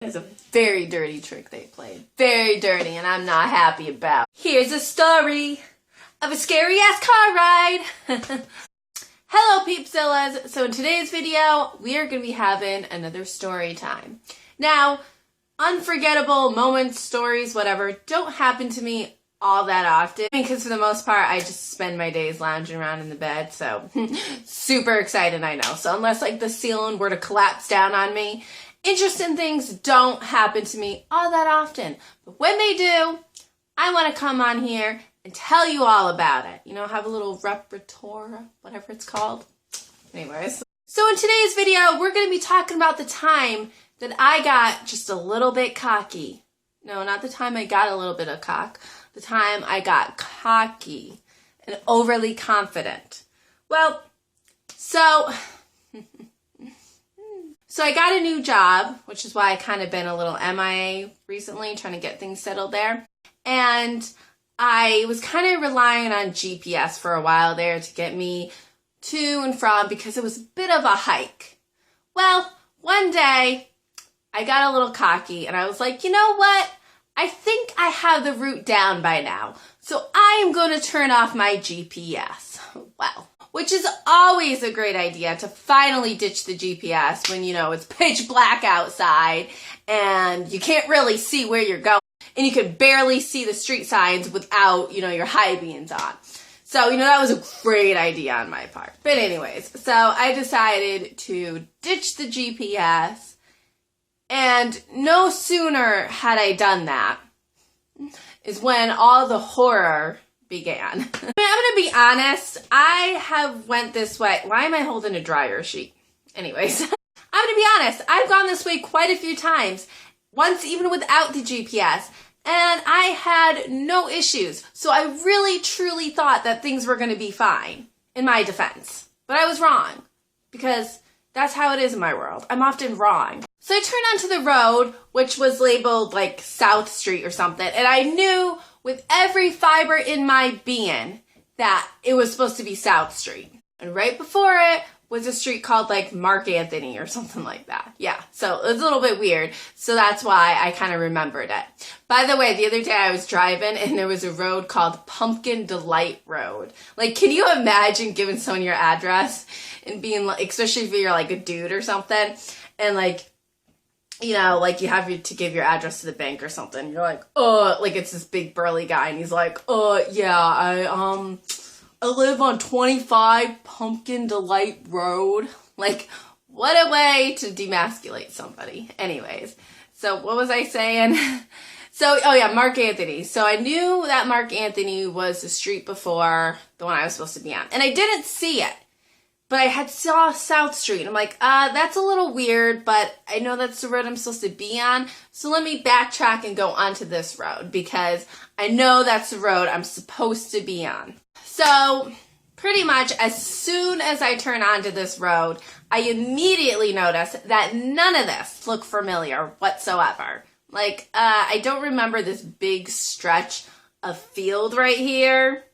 It's a very dirty trick they played. Very dirty, and I'm not happy about. Here's a story of a scary-ass car ride. Hello, peepzillas. So in today's video, we are going to be having another story time. Now, unforgettable moments, stories, whatever, don't happen to me all that often. Because for the most part, I just spend my days lounging around in the bed. So super excited, I know. So unless like the ceiling were to collapse down on me, interesting things don't happen to me all that often. But when they do, I want to come on here and tell you all about it. You know, have a little repertoire, whatever it's called. Anyways. So in today's video, we're going to be talking about the time that I got just a little bit cocky. No, not the time I got a little bit of cock. The time I got cocky and overly confident. Well, so I got a new job, which is why I kind of been a little MIA recently, trying to get things settled there. And I was kind of relying on GPS for a while there to get me to and from because it was a bit of a hike. Well, one day I got a little cocky and I was like, you know what? I think I have the route down by now. So I am going to turn off my GPS. Well, which is always a great idea to finally ditch the GPS when, you know, it's pitch black outside and you can't really see where you're going and you can barely see the street signs without, you know, your high beams on. So, you know, that was a great idea on my part. But anyways, so I decided to ditch the GPS, and no sooner had I done that is when all the horror began. I mean, I'm gonna be honest, I have went this way. Why am I holding a dryer sheet? Anyways, I'm gonna be honest, I've gone this way quite a few times, once even without the GPS, and I had no issues. So I really truly thought that things were gonna be fine, in my defense. But I was wrong, because that's how it is in my world. I'm often wrong. So I turned onto the road, which was labeled like South Street or something, and I knew with every fiber in my being that it was supposed to be South Street. And right before it was a street called like Mark Anthony or something like that. Yeah, so it was a little bit weird. So that's why I kind of remembered it. By the way, the other day I was driving and there was a road called Pumpkin Delight Road. Like, can you imagine giving someone your address and being like, especially if you're like a dude or something, and like, you know, like you have to give your address to the bank or something. You're like, oh, like it's this big burly guy and he's like, yeah, I live on 25 Pumpkin Delight Road. Like, what a way to demasculate somebody. Anyways, so what was I saying? So, oh yeah, Mark Anthony. So I knew that Mark Anthony was the street before the one I was supposed to be on. And I didn't see it. But I had saw South Street. I'm like, that's a little weird, but I know that's the road I'm supposed to be on. So let me backtrack and go onto this road because I know that's the road I'm supposed to be on. So pretty much as soon as I turn onto this road, I immediately notice that none of this looked familiar whatsoever. Like, I don't remember this big stretch of field right here.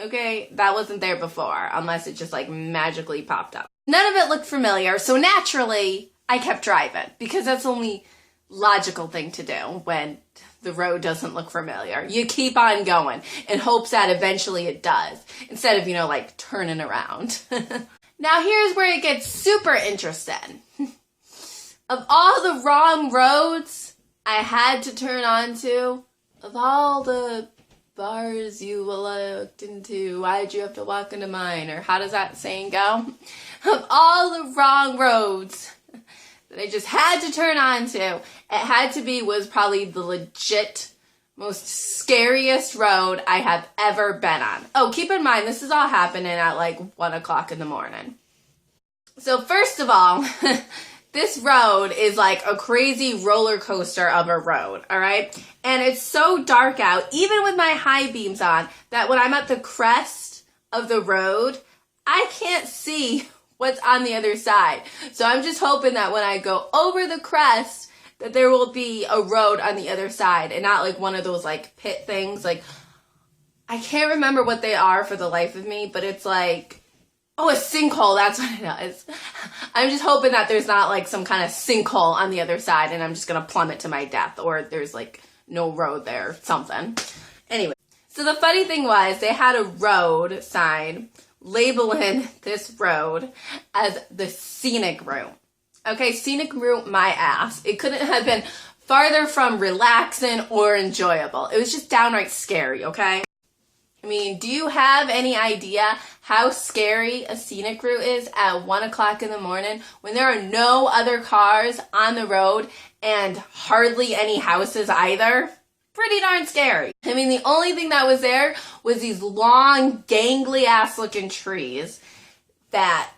Okay, that wasn't there before, unless it just like magically popped up. None of it looked familiar, so naturally, I kept driving, because that's the only logical thing to do when the road doesn't look familiar. You keep on going in hopes that eventually it does, instead of, you know, like turning around. Now here's where it gets super interesting. Of all the wrong roads I had to turn onto, of all the bars you looked into, why'd you have to walk into mine? Or how does that saying go? Of all the wrong roads that I just had to turn onto, it had to be was probably the legit most scariest road I have ever been on. Oh, keep in mind, this is all happening at like 1 o'clock in the morning. So first of all, this road is like a crazy roller coaster of a road, all right? And it's so dark out, even with my high beams on, that when I'm at the crest of the road, I can't see what's on the other side. So I'm just hoping that when I go over the crest, that there will be a road on the other side and not like one of those like pit things. Like, I can't remember what they are for the life of me, but it's like Oh, a sinkhole, that's what it is. I'm just hoping that there's not like some kind of sinkhole on the other side and I'm just gonna plummet to my death, or there's like no road there, something. Anyway, so the funny thing was they had a road sign labeling this road as the scenic route. Okay, scenic route, my ass. It couldn't have been farther from relaxing or enjoyable. It was just downright scary, okay? I mean, do you have any idea how scary a scenic route is at 1 o'clock in the morning when there are no other cars on the road and hardly any houses either? Pretty darn scary. I mean, the only thing that was there was these long, gangly ass looking trees that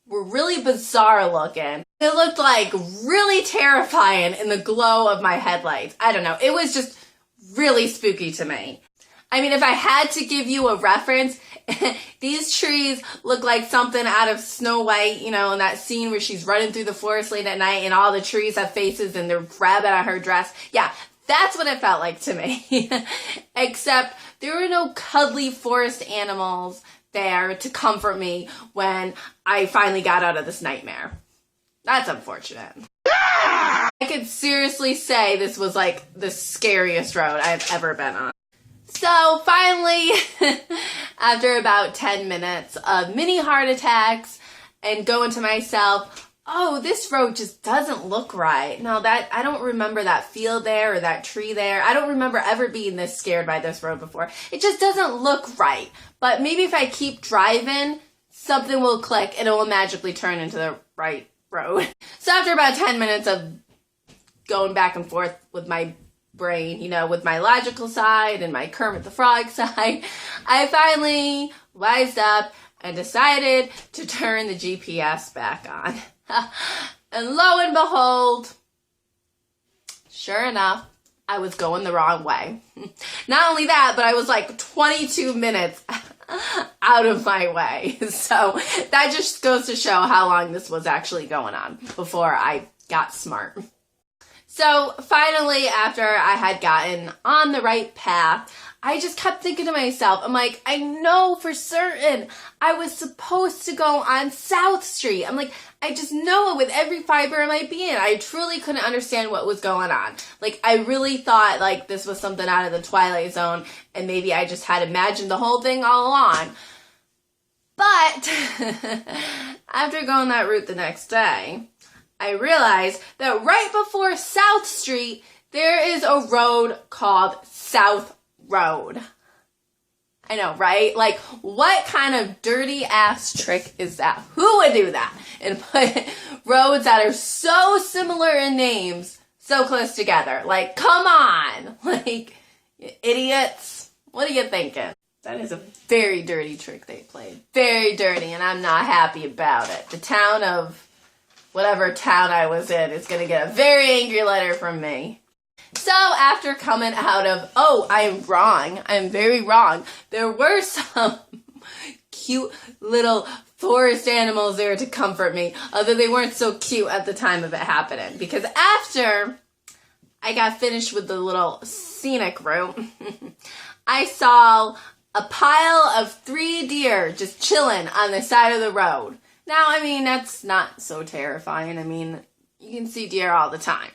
were really bizarre looking. It looked like really terrifying in the glow of my headlights. I don't know. It was just really spooky to me. I mean, if I had to give you a reference, these trees look like something out of Snow White, you know, in that scene where she's running through the forest late at night and all the trees have faces and they're grabbing at her dress. Yeah, that's what it felt like to me. Except there were no cuddly forest animals there to comfort me when I finally got out of this nightmare. That's unfortunate. I could seriously say this was like the scariest road I've ever been on. So finally, after about 10 minutes of mini heart attacks and going to myself, oh, this road just doesn't look right. No, I don't remember that field there or that tree there. I don't remember ever being this scared by this road before. It just doesn't look right. But maybe if I keep driving, something will click and it will magically turn into the right road. So after about 10 minutes of going back and forth with my brain, you know, with my logical side and my Kermit the Frog side, I finally wised up and decided to turn the GPS back on. And lo and behold, sure enough, I was going the wrong way. Not only that, but I was like 22 minutes out of my way. So that just goes to show how long this was actually going on before I got smart. So finally, after I had gotten on the right path, I just kept thinking to myself, I'm like, I know for certain I was supposed to go on South Street. I'm like, I just know it with every fiber of my being. I truly couldn't understand what was going on. Like, I really thought like this was something out of the Twilight Zone and maybe I just had imagined the whole thing all along. But after going that route the next day, I realized that right before South Street, there is a road called South Road. I know, right? Like, what kind of dirty ass trick is that? Who would do that? And put roads that are so similar in names so close together. Like, come on. Like, you idiots. What are you thinking? That is a very dirty trick they played. Very dirty, and I'm not happy about it. The town of whatever town I was in is going to get a very angry letter from me. So after coming out of, oh, I am wrong, I'm very wrong, there were some cute little forest animals there to comfort me, although they weren't so cute at the time of it happening. Because after I got finished with the little scenic route, I saw a pile of 3 deer just chilling on the side of the road. Now, I mean, that's not so terrifying. I mean, you can see deer all the time.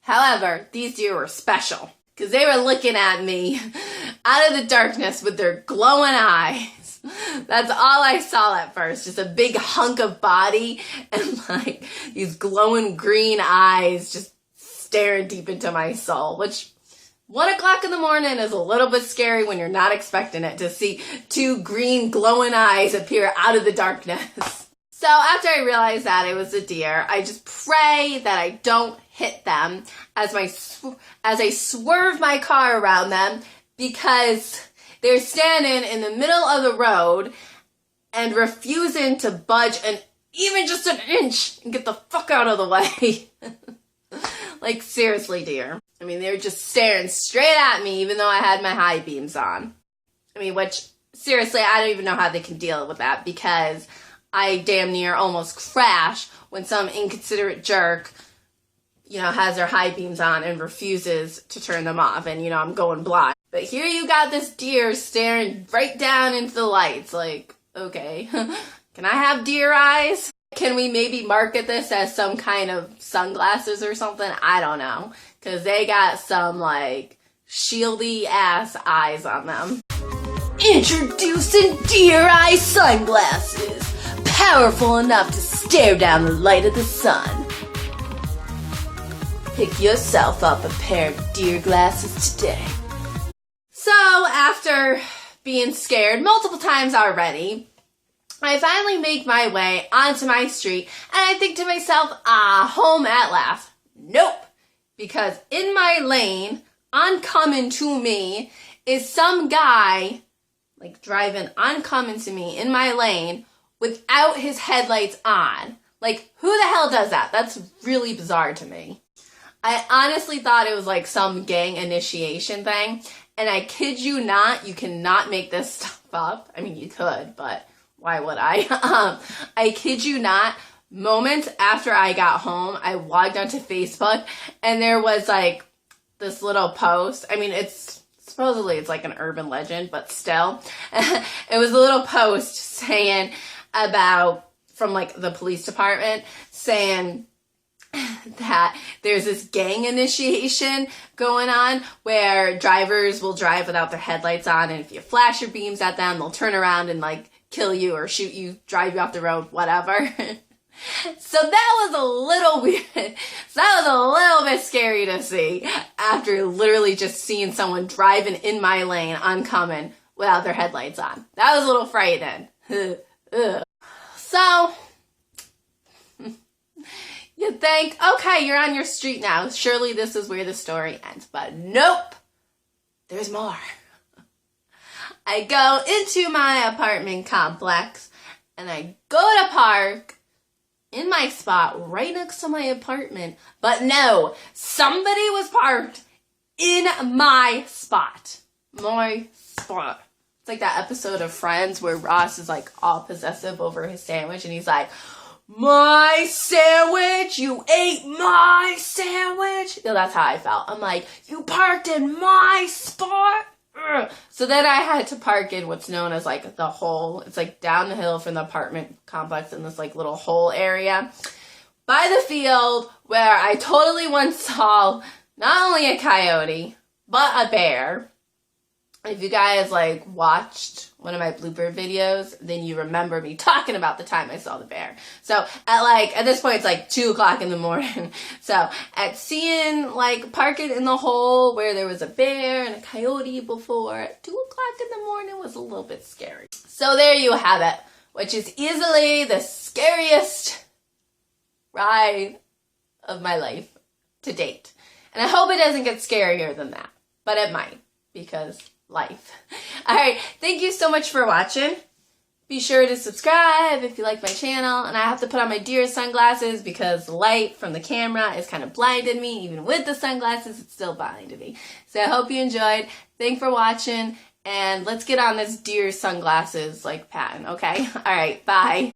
However, these deer were special because they were looking at me out of the darkness with their glowing eyes. That's all I saw at first, just a big hunk of body and like these glowing green eyes just staring deep into my soul, which 1 o'clock in the morning is a little bit scary when you're not expecting it, to see 2 green glowing eyes appear out of the darkness. So after I realized that it was a deer, I just pray that I don't hit them as I swerve my car around them, because they're standing in the middle of the road and refusing to budge even just an inch and get the fuck out of the way. Like, seriously, dear. I mean, they were just staring straight at me even though I had my high beams on. I mean, which, seriously, I don't even know how they can deal with that, because I damn near almost crash when some inconsiderate jerk, you know, has their high beams on and refuses to turn them off, and, you know, I'm going blind. But here you got this deer staring right down into the lights, like, Okay. Can I have deer eyes? Can we maybe market this as some kind of sunglasses or something? I don't know. Because they got some, like, shieldy ass eyes on them. Introducing deer eye sunglasses. Powerful enough to stare down the light of the sun. Pick yourself up a pair of deer glasses today. So, after being scared multiple times already, I finally make my way onto my street, and I think to myself, home at last. Nope. Because in my lane, oncoming to me, is some guy, like, driving oncoming to me in my lane without his headlights on. Like, who the hell does that? That's really bizarre to me. I honestly thought it was like some gang initiation thing, and I kid you not, you cannot make this stuff up. I mean, you could, but why would I? I kid you not, moments after I got home, I logged onto Facebook, and there was like this little post. I mean, supposedly it's like an urban legend, but still. It was a little post saying from like the police department, saying that there's this gang initiation going on where drivers will drive without their headlights on, and if you flash your beams at them, they'll turn around and like kill you or shoot you, drive you off the road, whatever. So that was a little weird. So that was a little bit scary to see after literally just seeing someone driving in my lane oncoming without their headlights on. That was a little frightening. So you think, okay, you're on your street now. Surely this is where the story ends. But nope. There's more. I go into my apartment complex and I go to park in my spot right next to my apartment. But no, somebody was parked in my spot. My spot. It's like that episode of Friends where Ross is like all possessive over his sandwich and he's like, my sandwich, you ate my sandwich. No, that's how I felt. I'm like, you parked in my spot. Ugh. So then I had to park in what's known as like the hole. It's like down the hill from the apartment complex in this like little hole area by the field where I totally once saw not only a coyote, but a bear. If you guys like watched one of my blooper videos, then you remember me talking about the time I saw the bear. So at this point it's like 2 o'clock in the morning. So at seeing like parking in the hole where there was a bear and a coyote before at 2 o'clock in the morning was a little bit scary. So there you have it, which is easily the scariest ride of my life to date. And I hope it doesn't get scarier than that, but it might, because life. Alright, thank you so much for watching. Be sure to subscribe if you like my channel. And I have to put on my deer sunglasses because the light from the camera is kind of blinded me. Even with the sunglasses, it's still blinded me. So I hope you enjoyed. Thanks for watching. And let's get on this deer sunglasses like pattern, okay? Alright, bye.